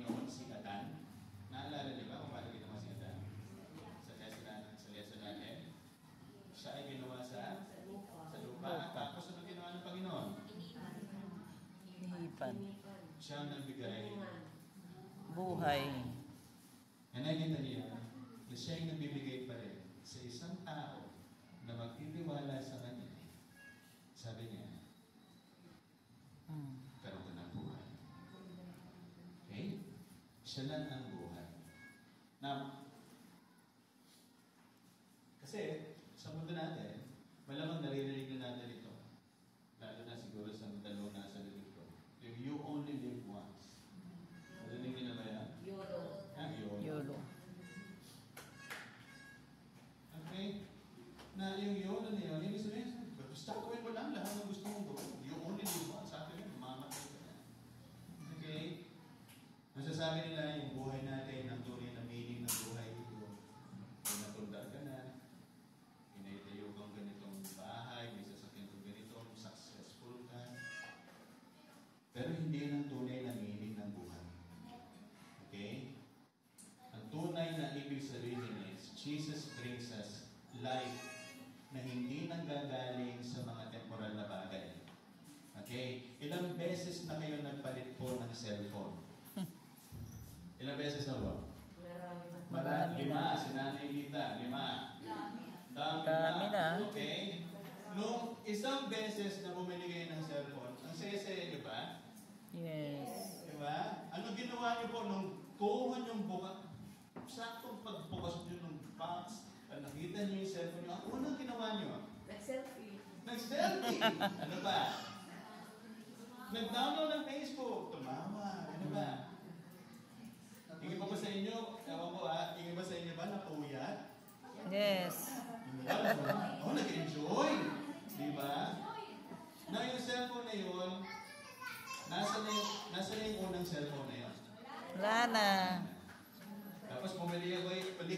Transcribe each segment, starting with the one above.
Panginoon si Adan. Naalala niyo ba kung paano ginawa si Adan? Sa lesson natin. Siya ay ginawa sa lupa. Tapos ano ginawa ng Panginoon? Hinipan. Siya ang nagbigay Buhay. Nakikita niya na siya ay nagbibigay pa rin sa isang tao na magtitiwala sa kanya. Sabi niya, karoon ka ng buhay. Okay? Siya lang ang buhay. Now, kasi sa mundo natin, malamang naririnig na natin ito. Lalo na siguro sa dalawang nasa lilig ko. Yung you only live once. Narinig niyo na ba yan? YOLO. YOLO. Okay? Na yung YOLO na yun, ibig sabihin, basta gawin mo lang lahat ng gusto mong gawin. You only live once. Sa akin yun, mamatay ka na. Okay? Masasabi nila yung buhay natin, ang tunay na meaning ng buhay ito. Kung natunda ka na, inaitayo kang ganitong bahay, may sasakyan kang ganito, successful ka. Pero hindi yun ang tunay na meaning ng buhay. Okay? Ang tunay na ibig sabihin is, Jesus brings us life na hindi nanggagaling sa mga temporal na bagay. Okay? Ilang beses na kayo nagpalit po ng cellphone? Ilang beses na ba? Marami na. 5. Si Nanay Lita, 5. Dami na. Okay? Nung isang beses na bumili kayo ng cellphone, ang saya-saya niyo ba? Yes. Diba? Ano ginawa niyo po nung kuha niyong buka? Saktong pagbukas niyo ng box, nakita niyo yung cellphone niyo. Ang unang ginawa niyo? Nag-selfie. Nag-selfie! Ano ba? Nag-download ng Facebook. Tumawa. Ano ba? Ingin pa ba sa inyo? Ewan ko ingin ba sa inyo ba napuyat? Yes. Nag-enjoy. Diba? Na yung cellphone na yun, nasa na yung unang cellphone na yun? Wala na. Tapos bumili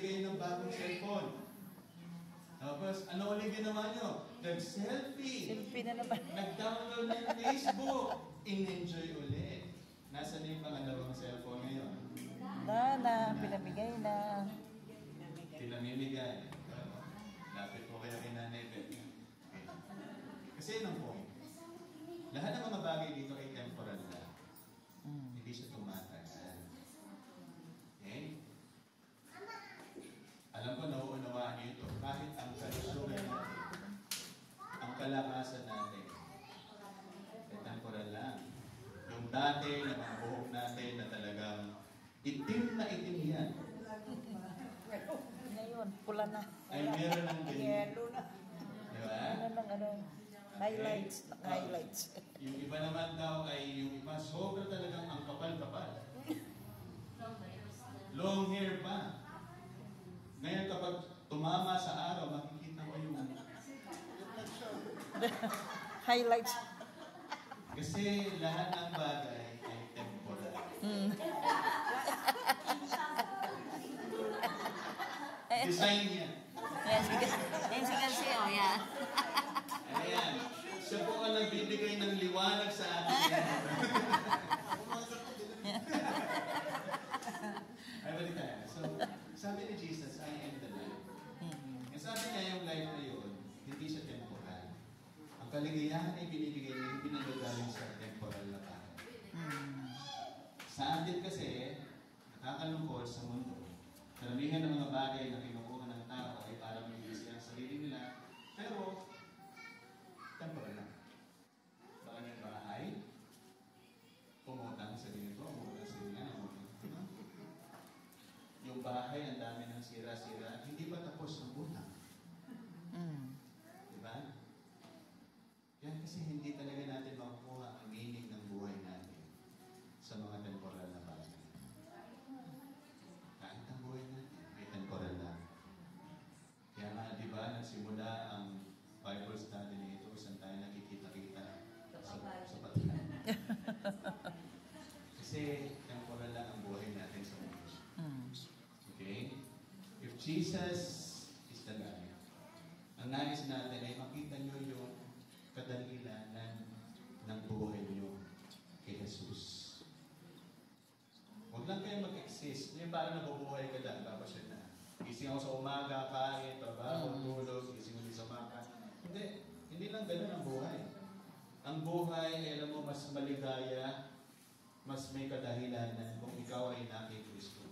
kayo ng bagong cellphone. Tapos, ano ulit ginawa nyo? Nag-selfie. Selfie na naman. Nag-download ng Facebook. In-enjoy ulit. Nasa na yung pangalawang cellphone ngayon? Wala na. Pinamigay na. Pinamimigay. Lapit po kayo kay Nanay Beth. Okay. Kasi yun ang point. Lahat ng mga bagay dito ay temporal na. Hindi siya tumatagal. Okay? Alam ko, nauunawaan niyo ito. Kahit ang kalusugan natin, ang kalakasan natin, ay temporal lang. Yung dati na mga buhok natin na talagang itim na itim yan. Ngayon, pula na. Ay meron ng ganyan. Yellow na. Diba? Highlights. Highlights. Yung iba naman daw ay yung iba sobra talagang ang kapal-kapal. Long hair pa. Ngayon kapag tumama sa araw, makikita mo yung Highlights. kasi lahat ng bagay ay temporal. Design yan. Yan si Garcia, yeah. Ayan. Siya po ang nagbibigay ng liwanag sa atin. Ay, balik tayo. So, sabi ni Jesus, I am the life. Yung sabi niya yung life na yun, hindi siya temporal. Ang kaligayahan ay binibigay niya, hindi nanggagaling sa temporal na bagay. Sa atin kasi, nakakalungkot sa mundo, karamihan ng mga bagay na kinukuha ng tao ay para magiging ang sarili nila, pero temporal lang. Baka niyang bahay, pumutang sa ganito, umutang sa ganito, yung bahay, ang dami ng sira-sira, hindi pa tapos ang utang. Diba? Yan kasi hindi talaga natin makukuha ang meaning ng buhay natin sa mga temporal na bagay. Kahit ang buhay natin, may temporal lang. Kaya nga, di ba, nagsimula ang Bible study nito, saan tayo nakikita-kita sa patay. Kasi temporal lang ang buhay natin sa mundo. Okay? If Jesus is the life, ang nais natin ay makita nyo yung kadalilanan ng buhay nyo kay Jesus. Huwag lang Yung parang nabubuhay ka lang, tapos yun na. Gising ako sa umaga, kain, trabaho, tulog, gising ulit sa umaga. Hindi lang ganun ang buhay. Ang buhay ay alam mo, mas maligaya, mas may kadahilanan kung ikaw ay na kay Kristo.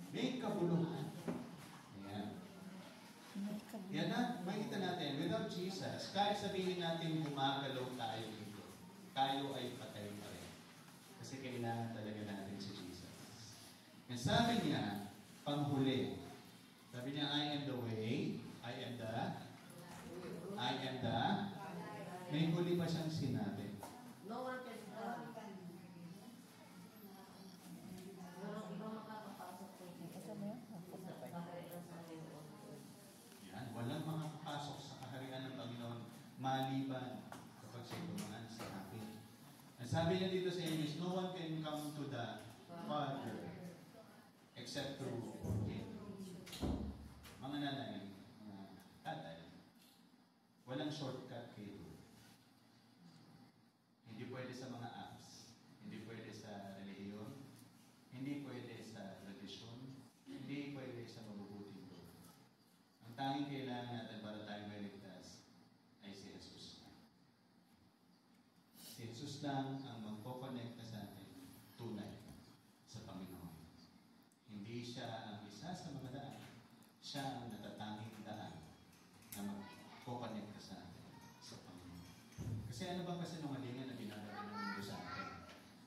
May kabuluhan. Ayan. Yan na, makikita natin, without Jesus, kahit sabihin natin gumagalaw tayo dito, tayo ay patay pa rin. Kasi kailangan talaga natin si Jesus. And sabi niya, panghuli, sabi niya, I am the way, I am the, may huli pa siyang sinabi. No one can come. Walang ibang makakapasok po dito. Ito mo yun? Yan, walang makakapasok sa kaharian ng Panginoon maliban kapag siya dumaan sa akin. Ang sabi niya dito sa English, no one can come to the Father except through Him. Mga nanay, mga tatay, walang shortcut kay Lord. Hindi pwede sa mga apps, hindi pwede sa relihiyon, hindi pwede sa tradisyon, hindi pwede sa mabubuting Lord. Ang tanging kailangan natin para tayo may ligtas ay si Jesus lang. Si Jesus lang ang magpo-connect sa atin tunay sa Panginoon. Hindi siya ang isa sa mga daan. Siya ang natatanging daan na magpo-connect sa atin sa Panginoon. Kasi ano bang kasinungalingan na ginagawa ng mundo sa atin?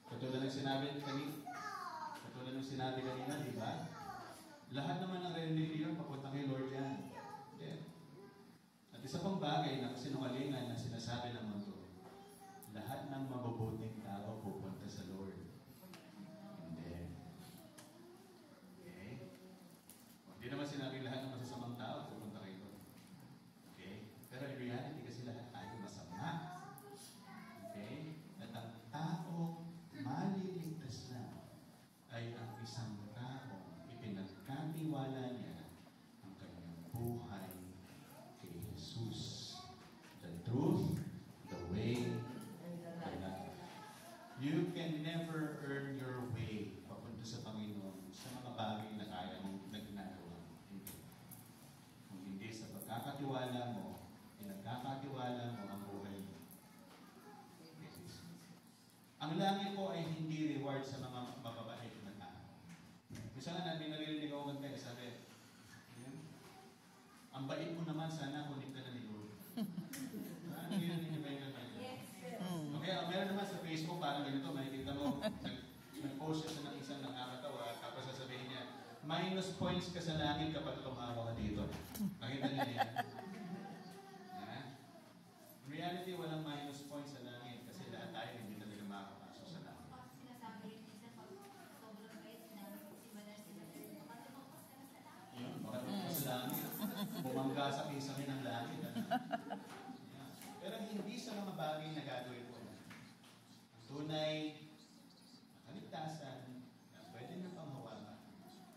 Katulad ng sinabi kanina, di ba? Lahat naman ng religion papunta kay Lord yan. Yeah. At isa pang bagay na kasinungalingan na sinasabi ng mundo, lahat ng mabubuting tao pupunta sa Lord. Hindi. Okay? Hindi naman sinabi lahat ng masasamang tao pupunta kay Lord. Okay? Pero in reality kasi lahat tayo masama. Okay? At ang tao maliligtas lang ay ang isang tao ipinagkatiwala niya ang kanyang buhay kay Jesus. The truth, the way, the life. You can never earn your way papunta sa Panginoon sa mga bagay na kaya mong ginagawa. Hindi. Kung hindi sa pagkakatiwala mo, pinagkakatiwala mo ang buhay mo. Ang langit po ay hindi reward sa mga mababait na tao. Isa nga namin naririnig ako kanta, sabi, ang bait mo naman, sana kunin ka na ni Lord. Naririnig niyo ba yung kanta? Yes, sir. Okay, meron naman sa Facebook, parang ganito, makikita mo, nag-post siya ng isang nakakatawa, tapos sasabihin niya, minus points ka sa langit kapag tumawa ka dito. Nakita niyo yan? In reality, walang minus points sa langit kasi lahat tayo hindi talaga makakapasok sa langit. Sinasabi rin minsan pag sobrang bait na sila, makatapos ka na sa langit. Yun, baka naman sa langit. Bumangga sa kisame ng langit. Yeah. Pero hindi sa mga bagay na gagawin ko. Ang tunay na kaligtasan na pwede na panghawakan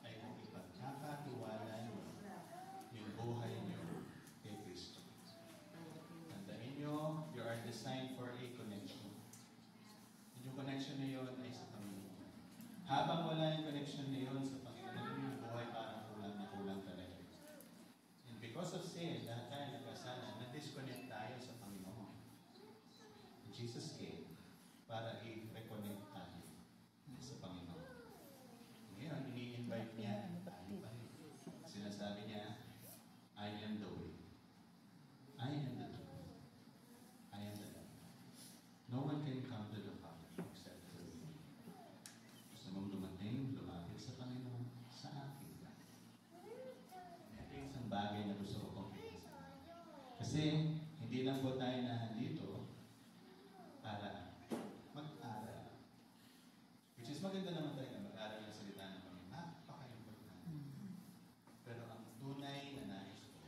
ay kung ipagkakatiwala niyo yung buhay niyo kay Kristo. Tandaan niyo, you are designed for a connection. And yung connection na yun ay sa Panginoon. Habang wala yung connection na yun sa Panginoon, yung buhay parang kulang na kulang talaga. And because of sin, lahat tayo nagkasala, na-disconnect tayo sa Panginoon. And Jesus came para i-reconnect tayo sa Panginoon. Ngayon, ini-invite niya tayo pa rin. Sinasabi niya, I am the way. I am the truth. I am the life. No one can come to the Father except through me. Gusto mong lumapit sa Panginoon, sa akin lang. Ito yung isang bagay na gusto ko kong pilisin. Kasi, hindi lang po tayo nandito para mag-aral. Which is maganda naman tayo na mag-aral ng salita ng Panginoon. Napaka-importante. Pero ang tunay na nais ko,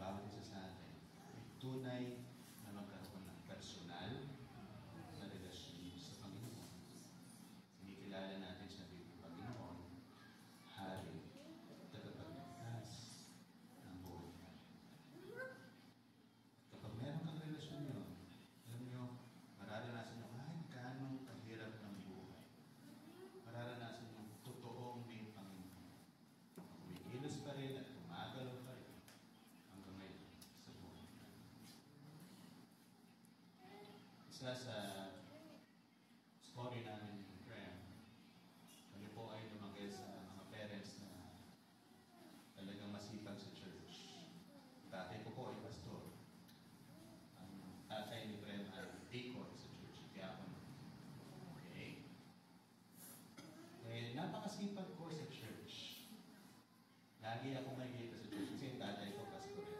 bawat isa sa atin, ay tunay na magkaroon ng personal na relasyon sa Panginoon. Hindi kilala natin siya bilang Panginoon, Hari, tagapagligtas ng buhay natin. Isa sa story namin ni Graham, kami po ay lumaki sa mga parents na talagang masipag sa church. Tatay ko po ay pastor. Ang tatay ni Graham ay deacon sa church. Diakon. Okay? Eh, napakasipag ko sa church. Lagi ako makikita sa church kasi yung tatay ko pastor.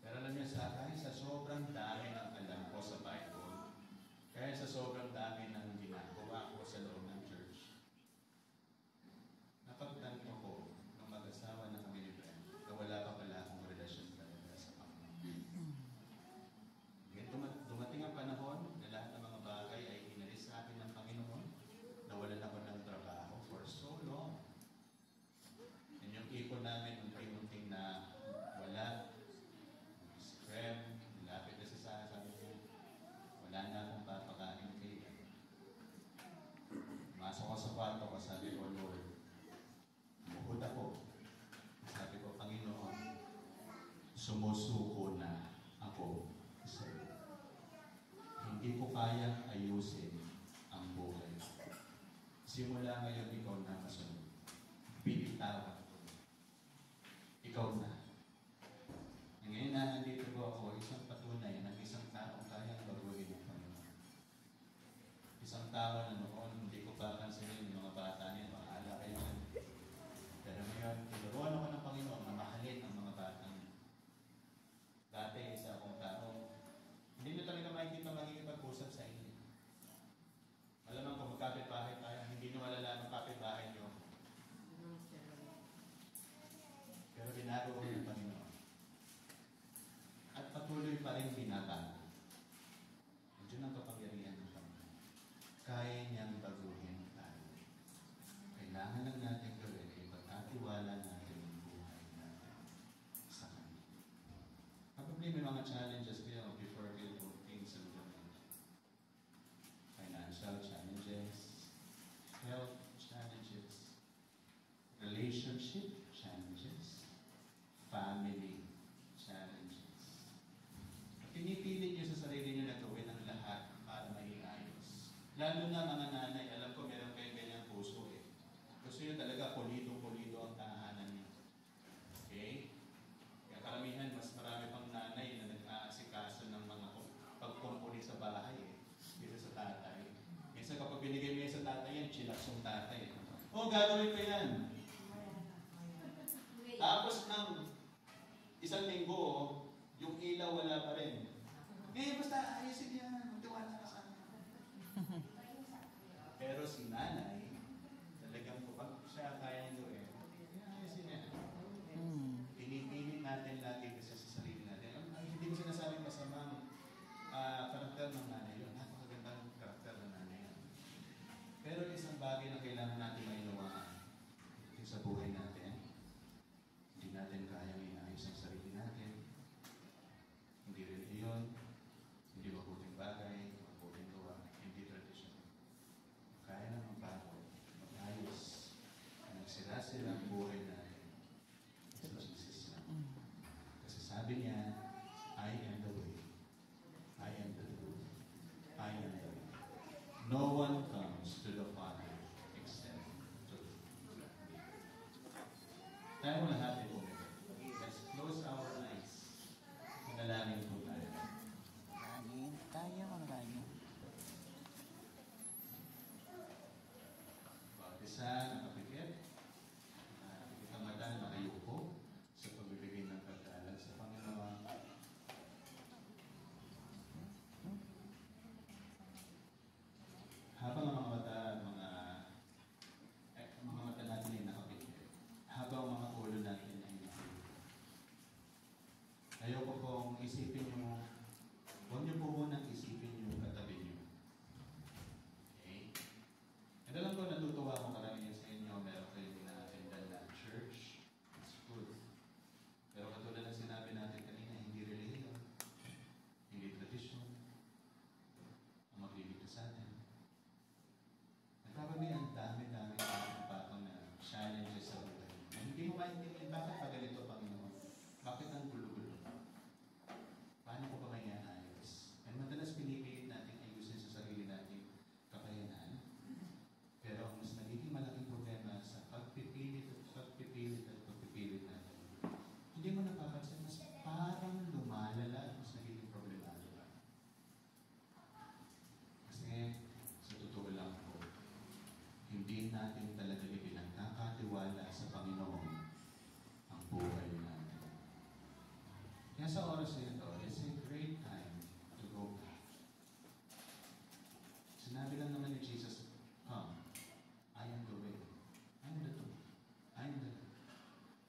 Pero alam niyo sa akin, sa sobrang dami ng alam ko sa Bible, kaya sa sobrang dami ng ginagawa ko sa loob ng church, napagtanto ko nung mag-asawa na kami ni Brent na wala pa pala akong relasyon talaga sa Panginoon. Ngayon dumating ang panahon na lahat ng mga bagay ay inalis sa akin ng Panginoon. Nawalan ako ng trabaho for so long. And yung ipon namin, unti-unting na wala. Si Graham, nilapit na sa sabi ko, wala na akong papakain kay Masok ko sa kwarto ko, sabi ko, Lord, bukod ako. Sabi ko, Panginoon, sumusuko na ako sa iyo. Hindi ko kayang ayusin ang buhay. Simula ngayon, ikaw na kasunod. Binitawan ko. Ikaw na. Ngayon na nandito po ako, isang patunay ng isang taong kayang baguhin ng Panginoon. Isang tao na noon, hindi ko papansinin yung mga bata niya, maala kayo yan. Pero ngayon, tinuruan ako ng Panginoon na mahalin ang mga bata niya. Dati, isa akong tao, hindi nyo talaga makikita magiging-pag-usap sa inyo. Malamang kung magkapit-bahay tayo, hindi nyo malalaman kapit-bahay nyo. Pero binago ko ng Panginoon. At patuloy pa rin binata. Diyan ang kapangyarihan ng Panginoon. Kaya niyang baguhin tayo. Kailangan lang natin gawin ay pagkatiwala natin ang buhay natin sa Kanya. Probably may mga challenges kayo before we do things in the life. Financial challenges, health challenges, relationship challenges, family challenges. Pinipilit niyo sa sarili niyo na gawin ang lahat para maging ayos. Lalo na mga nanay, alam ko meron kayong ganyang puso eh. Gusto niyo talaga pulido-pulido ang tahanan niyo. Okay? Kaya karamihan, mas marami pang nanay na nag-aasikaso ng mga pagkumpuli sa bahay eh. Dito sa tatay. Minsan kapag binigay mo yan sa tatay yan, chillax yung tatay. Oh, gagawin ko yan. Tapos ng isang linggo, yung ilaw wala pa rin. Eh, basta ayusin yan. Magtiwala ka sa akin. Pero si nanay, talagang kapag siya kaya nyo eh, ayusin yan. Pinipilit natin lagi kasi sa sarili natin. Ay, hindi ko sinasabing masamang karakter ng nanay yun. Napakagandang karakter ng nanay yun. Pero isang bagay na kailangan natin mainawaan sa buhay natin, hindi natin kayang inaayos ang sarili natin. Hindi reliyon, hindi mabuting bagay, mabuting gawa, hindi tradisyon. Kaya na magbago, mag-ayos, nagsira-sira ang buhay natin sa Jesus lang. Kasi sabi niya, I am the way, I am the truth, I am the way. No one comes to the Father except through me. Tayo muna natin po. Let's close our eyes. Manalangin po tayo. Manalangin tayo, manalangin. Bawat isa nakapikit. Nakapikit ang mata na nakayuko sa pagbibigay ng pagkalan sa Panginoon. Habang ang mga mata natin ay nakapikit. Habang ang mga ulo natin kasi ito, it's a great time to go back. Sinabi lang naman ni Jesus, come, I am the way, I am the truth, I am the life.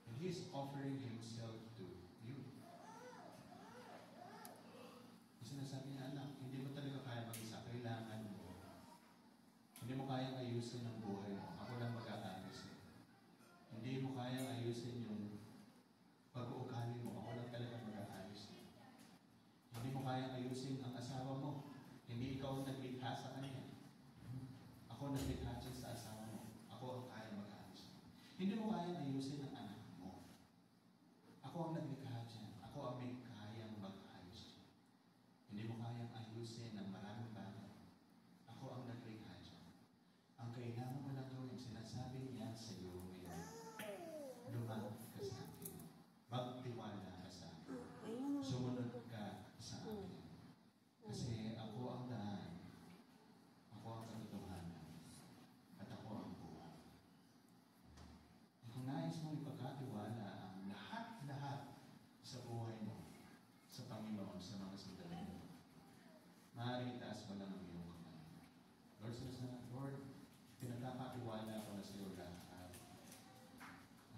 And He is offering Himself to you. Sinasabi niya, anak, hindi mo talaga kaya mag-isa, kailangan mo. Hindi mo kayang ayusin ang buhay mo, ako lang mag-aayos eh. Hindi mo kayang ayusin yung pag-uugali mo, ako lang talaga mag-aayos eh. Hindi mo kayang ayusin ang asawa mo, hindi ikaw ang naglikha sa kanya. Ako naglikha siya sa asawa mo, ako ang kayang mag-aayos. Hindi mo kayang ayusin ang anak mo. Ako ang naglikha dyan, ako ang may kayang mag-ayos dyan. Hindi mo kayang ayusin ang maraming bagay. Ako ang naglikha dyan. Ang kailangan mo lang gawin, sinasabi niya sa iyo ngayon, lumapit ka sa akin. Magtiwala ka sa akin. Sumunod ka sa akin. Kasi ako ang daan. Ako ang katotohanan. At ako ang buhay. Kung nais mong ipagkatiwala ang lahat-lahat sa buhay mo, sa Panginoon, sa mga sandali mo, maaaring itaas mo lang ang iyong kamay. Lord, Lord, pinagkakatiwala ko na sa iyo lahat.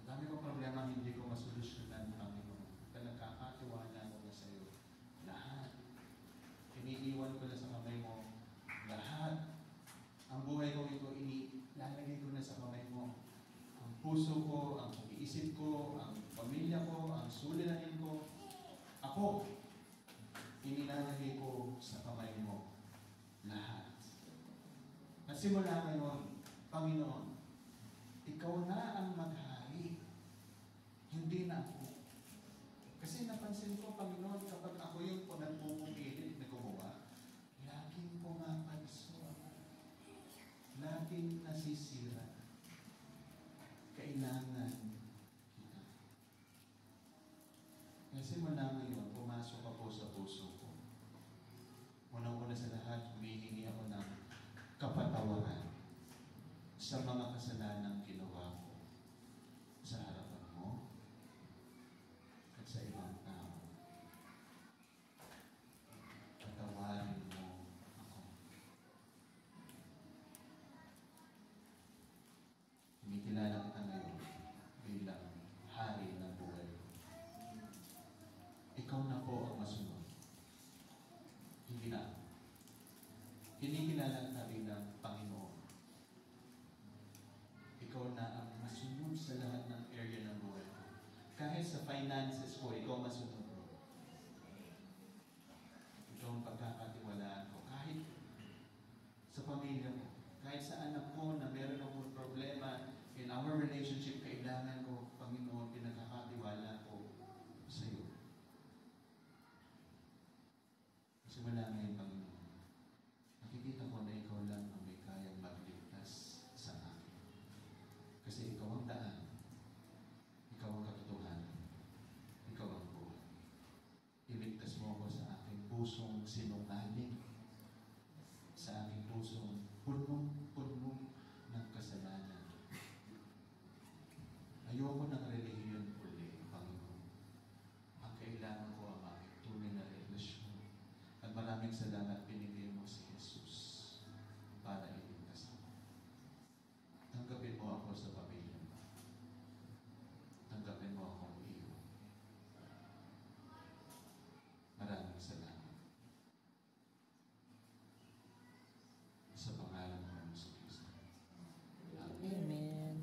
Ang dami kong problema hindi ko masolusyonan, Panginoon. Pinagkakatiwala ko na sa iyo lahat. Iniiwan ko na sa kamay mo lahat. Ang buhay ko ito, ilalagay ko na sa kamay mo. Ang puso ko, ang pag-iisip ko, ang pamilya ko, ang suliranin ko. Ako, inilalagay ko sa kamay mo lahat. At simula ngayon, Panginoon, ikaw na ang maghari. Hindi na ako. Kasi napansin ko, Panginoon, kapag ako yung nagpupupilit na gumawa, laging pumapanso ako. Laging nasisira. Kailangan kita. Kaya simula ngayon, pumasok ako sa puso ko. Unang-una sa lahat, humihingi ako ng kapatawaran sa mga kasalanang ginawa ko sa harapan mo at sa ibang tao. Patawarin mo ako. Kinikilala kita ngayon bilang hari ng buhay ko. Ikaw na po ang masunod. Hindi na ako. Kinikilala kita bilang Panginoon. Ikaw na ang masunod sa lahat ng area ng buhay ko. Kahit sa finances ko, ikaw masunod ko. Ikaw ang pagkakatiwalaan ko. Kahit sa pamilya ko, kahit sa anak ko na meron akong problema in our relationship, kailangan ko, Panginoon, pinagkakatiwala ko sa iyo. Simula ngayon, Panginoon, nakikita ko na ikaw lang ang may kayang magligtas sa akin. Kasi ikaw ang daan, ikaw ang katotohanan, ikaw ang buhay. Iligtas mo ako sa aking pusong sinungaling, sa aking pusong punong-puno ng kasalanan. Ayoko ng relihiyon uli, Panginoon. Ang kailangan ko ang aking tunay na relasyon. At maraming salamat binigay mo si Jesus para iligtas ako. Tanggapin mo ako sa pamilya mo. Tanggapin mo akong iyo. Maraming salamat. Sa pangalan ng Yesu Cristo. Amen. Amen.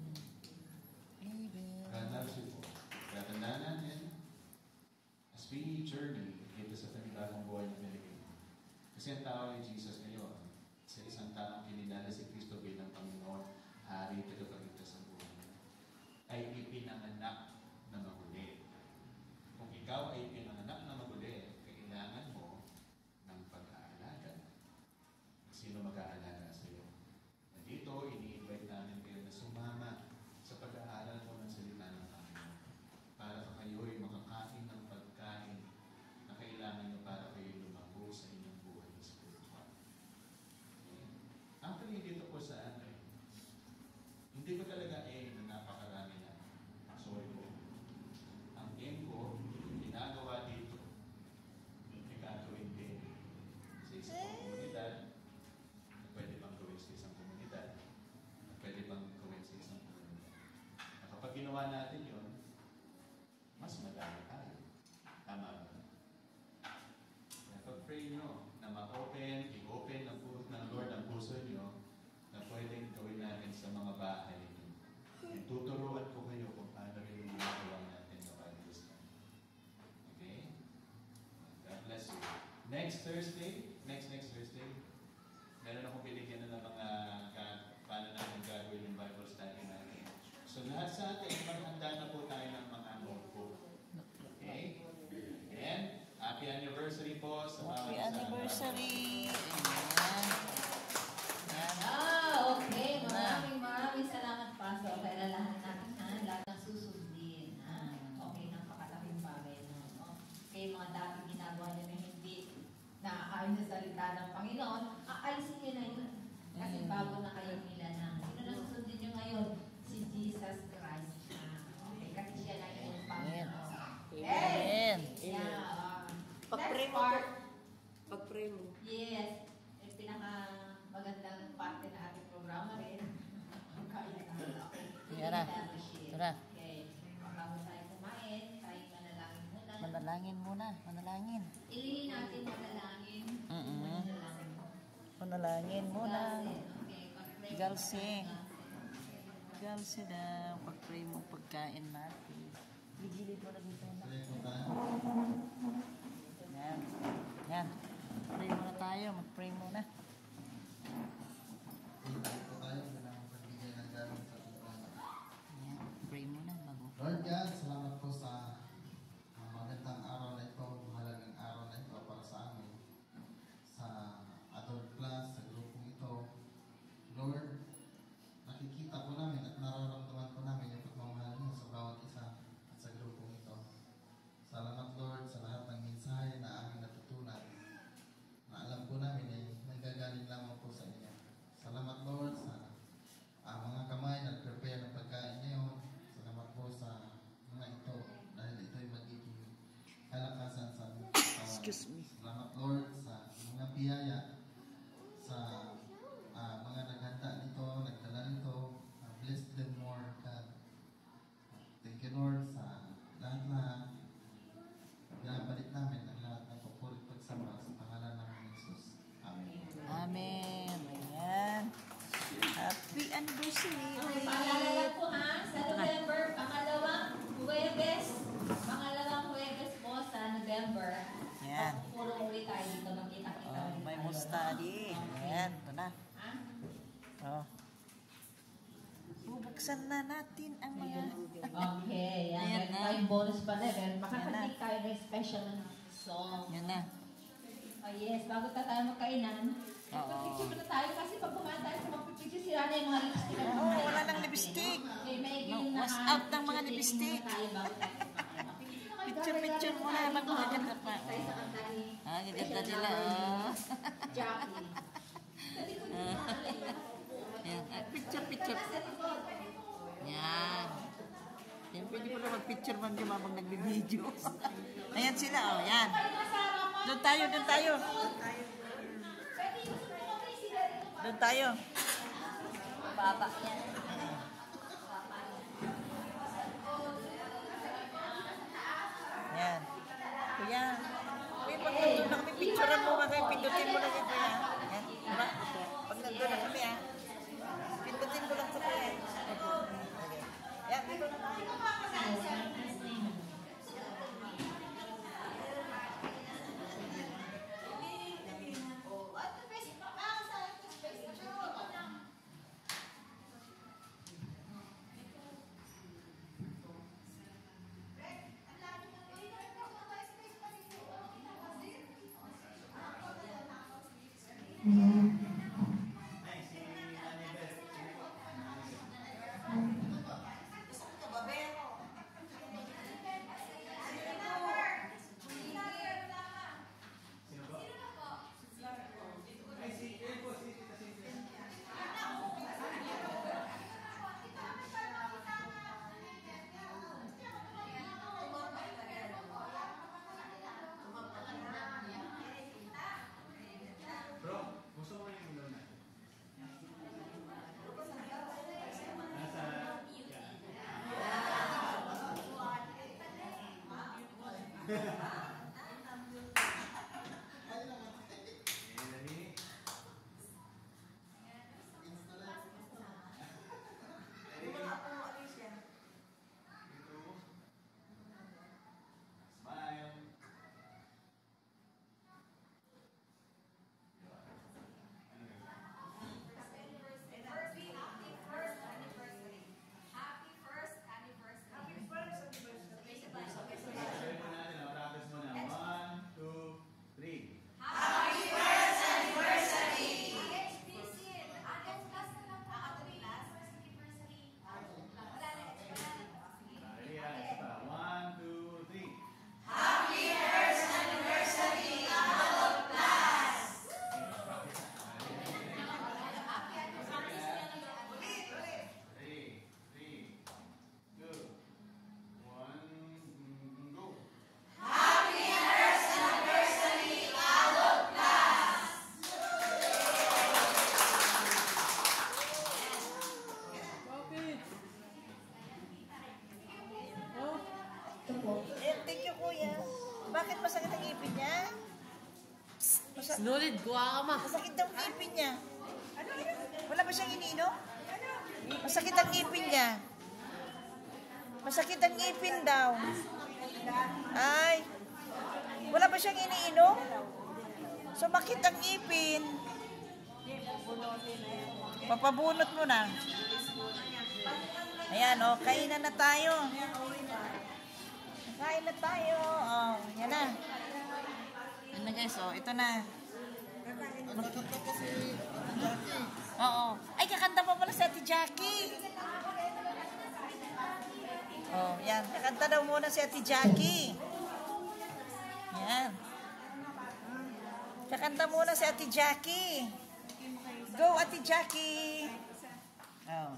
Amen. God loves you po. Tatandaan natin, as we journey dito sa panibagong buhay na binigay. Kasi ang tao ni Jesus ngayon, sa isang taong kinilala si Kristo bilang Panginoon, Hari, tagapagligtas ng buhay niya, ay ipinanganak na maguli. Kung ikaw ay ipinanganak na maguli, kailangan mo ng pag-aalaga. Sino mag-aalaga sa iyo? Dito, ini-invite namin kayo na sumama sa pag-aaral mo ng salita ng Panginoon para kayo'y makakain ng pagkain na kailangan nyo para kayo lumago sa inyong buhay spiritual. Actually, dito po sa hindi ginawa natin yun, mas madami tayo. Tama ba? Pag-pray nyo na ma-open, i-open ng Lord ang puso nyo na pwedeng gawin natin sa mga bahay ninyo. Tuturuan ko kayo kung paano rin yung ginagawa natin sa Bible study. Okay? God bless you. Next Thursday, next Thursday, meron akong binigyan na ng mga paano natin gagawin yung Bible study natin. So lahat sa atin, maghanda na po tayo ng mga notebook. Okay? And happy anniversary po sa mga Happy kasama. anniversary! Ayan. Ayan. Okay. Maraming salamat, Pastor. Kaya lahat natin lahat ng susundin. Okay, napakalaking bagay na. No? Kaya mga dati ginagawa niya na hindi naaayon sa salita ng Panginoon, aalisin niyo na yun. Kasi bago na kayo nila na. Sino na susundin niyo ngayon? Si Jesus Christ. Okay, kasi siya na yung Panginoon. Amen. Yeah. Pag-pray Next mo part. Pag-pray mo. Yes. Yung pinaka-magandang parte na ating programa rin. Yan na. Tara. Okay. Bago tayo kumain, tayo manalangin muna. Manalangin muna. Manalangin. Ilingin natin manalangin. Manalangin. Manalangin muna. Okay. Pag-pray mo. Galsi. Galsi na. Pag-pray mo pagkain natin. Gigilid mo na dito na. Yan. Yan. Pray muna tayo. Mag-pray muna. Yan. Pray muna. Lord God, salamat po sa magandang araw na ito, mahalagang araw na ito para sa amin. Sa adult class, sa grupong ito. Lord, nakikita po namin at nararamdaman po namin yung pagmamahal niyo sa bawat isa at sa grupong ito. Salamat Lord sa lahat ng mensahe na aming natutunan na alam po namin ay nanggagaling lamang po sa inyo. Salamat Lord sa mga kamay na prepare ng pagkain ngayon. Salamat po sa mga ito dahil ito'y magiging kalakasan sa aming katawan. Excuse me. Salamat Lord sa mga biyaya sa mga naghanda nito, nagdala nito. Bless them more, God. Thank you Lord sa lahat-lahat. Binabalik namin ang lahat ng papulit pagsama sa pangalan ng Jesus. Amen. Amen. Ayan. Happy anniversary. Okay, paalala lang po sa November, pangalawang Huwebes po sa November. Yan. Puro uwi tayo dito, magkita-kita Oh, ulit may tayo. more study. Ayan. Ito na. Ha? Oh. Bubuksan na natin ang mga... Okay, yan. Ayan Meron na. tayong bonus pa rin. Yan Makakatik tayo ng special song. Yan na. Oh yes, bago tayo magkainan, Oo. picture muna tayo kasi pag kumain tayo sa magpipicture, sila na yung mga lipstick. Oo, wala nang lipstick. Okay, may No, was out ng mga lipstick. Picture muna habang magaganda pa. Tayo sa kanta ni Ah, gaganda nila. Oh. Jackie. Yan. Ah, picture. Yan. Yan, pwede mo na mag-picture man yung habang nagbibideo. Ayan sila, oh. Yan. Doon tayo. Doon tayo. Baba yan. Yan. Kuya. Kuya, pag nandun na kami, picturean mo mga kayo. Pindutin mo na kayo, kuya. Yan. Diba? Pag nandun na kami, pindutin mo lang sa kuya. Okay. Yan, dito na tayo. Smile. Sabi po natin, practice mo na. 1, 2, 3. Ready, isa pa. 1, 2, 3. Ready, 3, 2, 1, go. Thank you, kuya. Bakit masakit ang ipin niya? Sinulid ko ama. Masakit ang ipin niya. Wala ba siyang iniinom? Masakit ang ipin niya. Masakit ang ipin daw. Ay, wala ba siyang iniinom? Sumakit ang ipin. Papabunot mo na. Ayan, o, kainan na tayo. Kain na tayo. Oh, yan na. Yan na guys, oh, ito na. Oo. Ay, kakanta pa pala si Ate Jackie. Oh, yan. Kakanta daw muna si Ate Jackie. Yan. Kakanta muna si Ate Jackie. Go, Ate Jackie. Oh.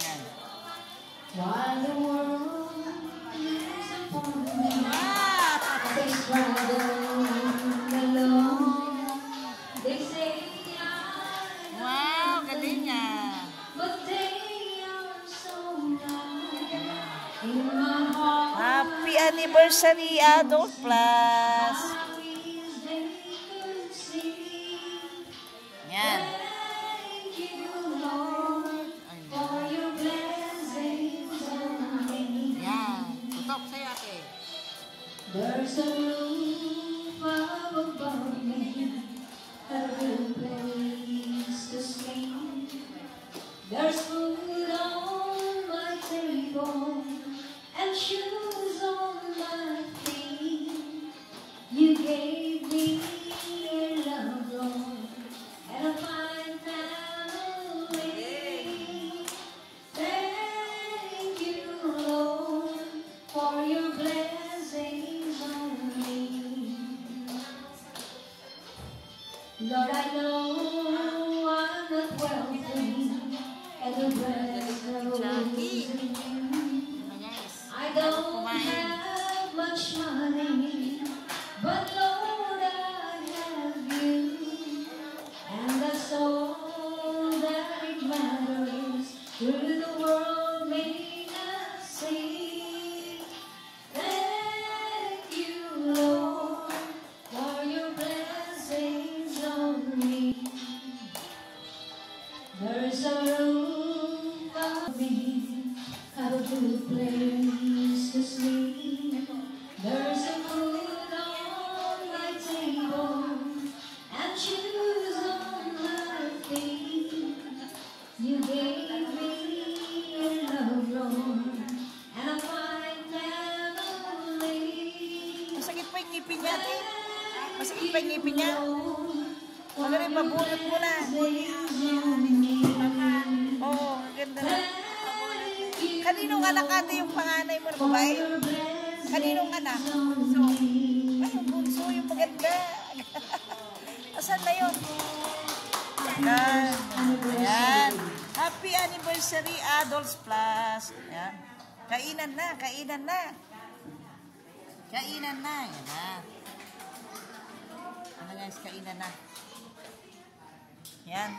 Yan. While the world is upon me, they struggle alone. They say I'm Wow, galing niya. but they are so right in my heart. Happy anniversary, Adult Plus. How is they could see. Yan. Thank you, Lord, for your blessings on me. Yan. Tutok sa'yo, ate. There's a roof above me, a good place to sleep. There's food on my table and shoes on my feet. You gave me a love, Lord, and a fine family. Thank you, Lord, for your blessings on me. Lord, I know I'm not wealthy, and the rest of Jackie. you. Yes. I don't have much money, but Lord, I have you, and that's all that matters. Through the world may not see. Thank you, Lord, for your blessings on me. There's a roof above me, a good place to sleep. There's a food on my table and shoes on my feet. You gave me a love, Lord, and a fine family. Masakit pa yung ngipin niya, ate. Masakit pa yung ngipin niya. Ano rin, mabunot mo na. Oo, ganda na. Kaninong anak, ate, yung panganay mo na babae? Kaninong anak? Ay, yung bunso, yung maganda. Asan na yun? Ayan. Happy Happy anniversary, Adults Plus. Yan. Kainan na, kainan na. Kainan na. Yan na. Ano guys, kainan na. Yan.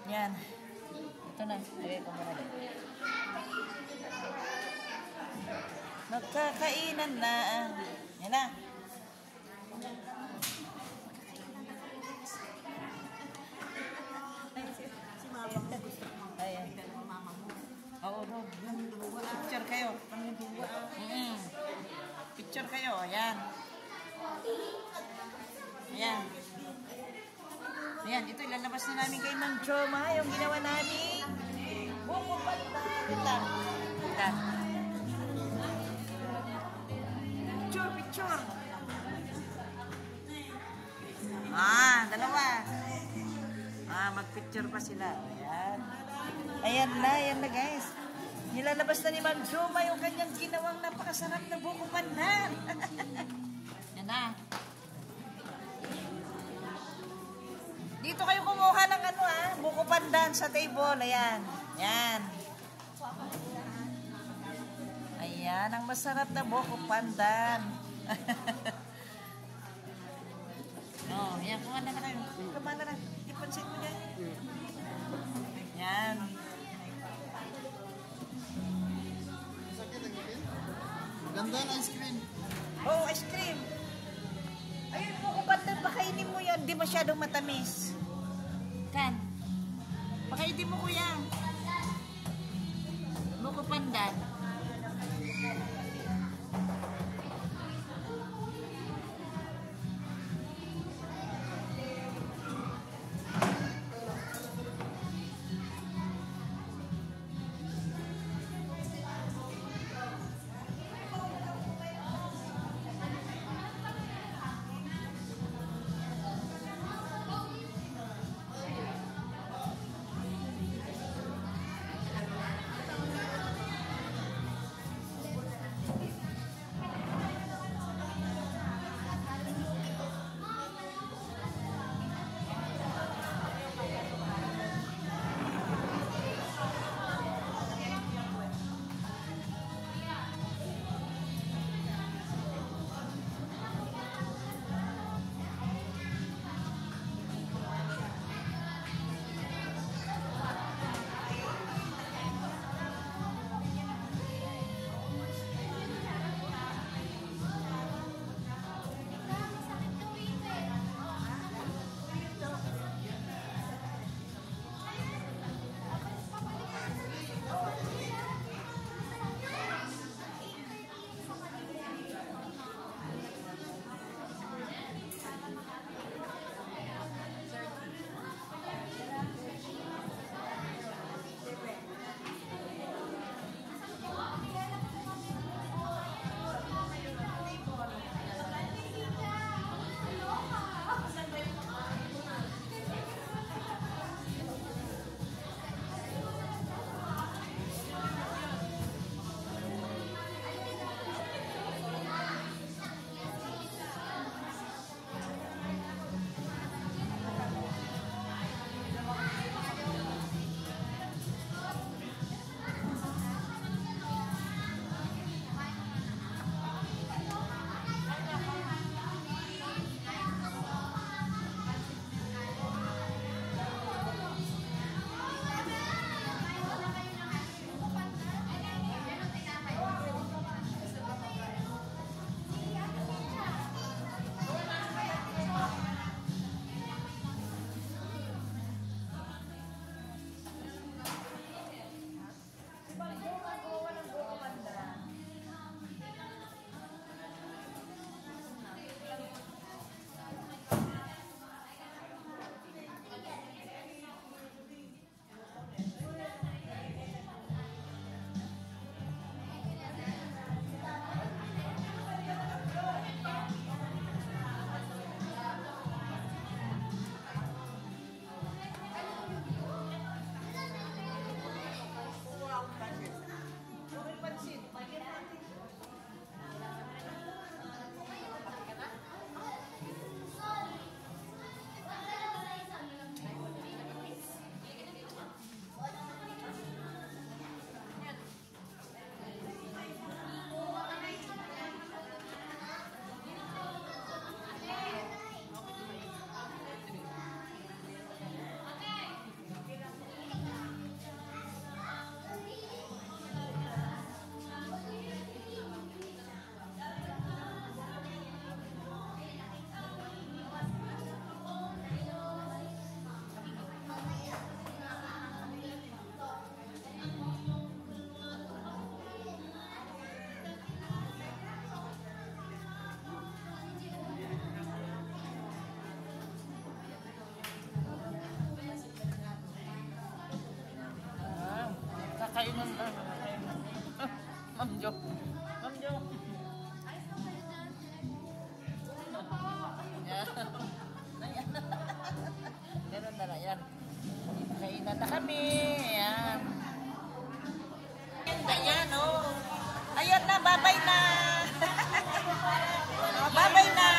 Yan. Ito na. Lagay ko muna din. Magkakainan na. Yan na. Ayan. Oo, no. Picture kayo. Picture kayo. Ayan. Ayan. Ayan. Ito, ilalabas na namin kay Mang Choma. Yung ginawa namin. Buko pala. Ito. Ito. Picture, picture. Dalawa. Mag-picture pa sila. Ayan. Ayan na guys. Nilalabas na ni Mang Choma yung kanyang ginawang napakasarap na buko pandan. Yan na. Dito kayo kumuha ng buko pandan sa table. Ayan. Ayan. Ayan, ang masarap na buko pandan. Ayan, kumana na kayo. Kumana na. Ipansin mo dyan. Ayan. Ganda ng ice cream. Oh, ice cream. Ayun, buko pandan. Pakainin mo yan. Di masyadong matamis. Kan. Pakainin mo kuya. Buko pandan. Kainan ka. Ma'am Jo. Ma'am Jo. Yan. Ayan. Ganun na lang yan. Kainan na kami. Ayan. Ayan, oh. Ayun na, babay na. Babay na.